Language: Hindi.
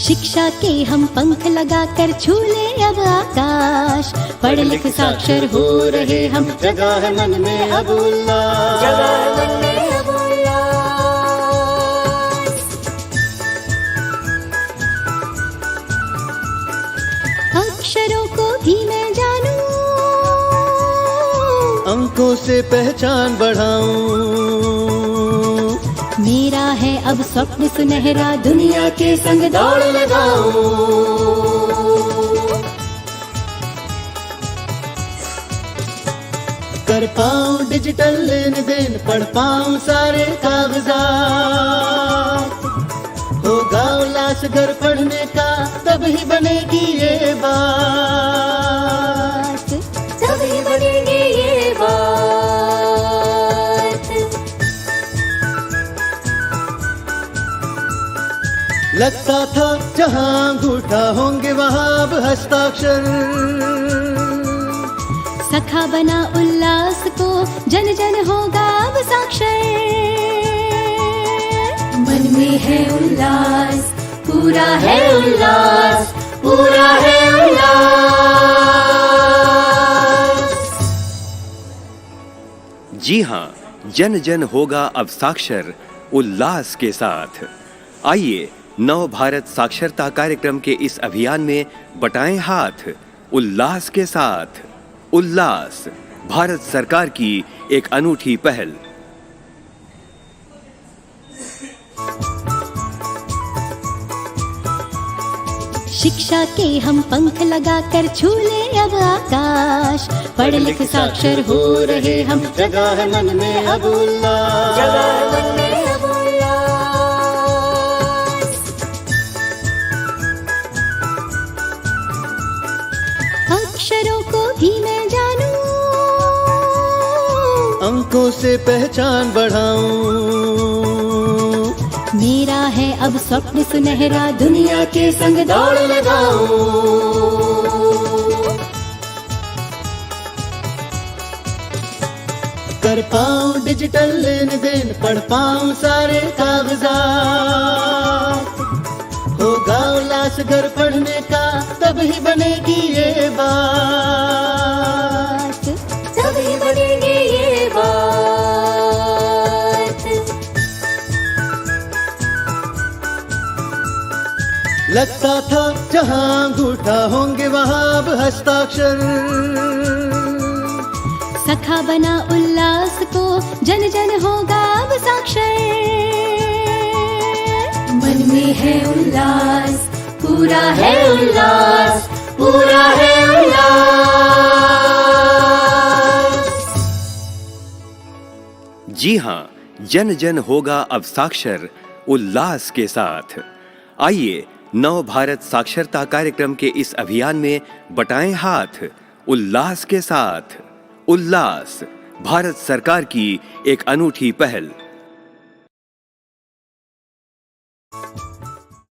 शिक्षा के हम पंख लगाकर झूले अब आकाश। पढ़ लिख साक्षर हो रहे हम, जगह है मन में अब उल्लास। जगह है मन में अब उल्लास। अक्षरों को भी मैं जानूं, अंकों से पहचान बढ़ाऊं। मेरा है अब स्वप्न सुनहरा, दुनिया के संग दौड़ लगाऊं। कर पाऊं डिजिटल लेन देन, पढ़ पाऊं सारे कागजात। होगा उल्लास घर पढ़ने का, तभी बनेगी ये बात। तभी बनेगी ये बात। लगता था जहां अंगूठा होंगे वहां अब हस्ताक्षर। सखा बना उल्लास को, जन जन होगा अब साक्षर। मन में है उल्लास, पूरा है उल्लास, पूरा है उल्लास। जी हाँ, जन जन होगा अब साक्षर उल्लास के साथ। आइए नव भारत साक्षरता कार्यक्रम के इस अभियान में बटाएं हाथ उल्लास के साथ। उल्लास भारत सरकार की एक अनूठी पहल। शिक्षा के हम पंख लगाकर झूले अब आकाश। पढ़ लिख साक्षर हो रहे हम, जगह है मन में अब उल्लास। जगह है मन में अब उल्लास। अक्षरों को भी मैं जानूं, अंकों से पहचान बढ़ाऊं। मेरा है अब स्वप्न सुनहरा, दुनिया के संग दौड़ लगाऊं। कर पाऊं डिजिटल लेन देन, पढ़ पाऊं सारे कागजात। होगा उल्लास घर पढ़ने का, तभी बनेगी ये बात। तभी बनेगी ये बात। लगता था जहां अंगूठा होंगे वहां अब हस्ताक्षर। सखा बना उल्लास को, जन जन होगा अब साक्षर। मन में है उल्लास, पूरा है उल्लास, पूरा है उल्लास। जी हाँ, जन जन होगा अब साक्षर उल्लास के साथ। आइए नव भारत साक्षरता कार्यक्रम के इस अभियान में बटाएं हाथ उल्लास के साथ। उल्लास भारत सरकार की एक अनूठी पहल।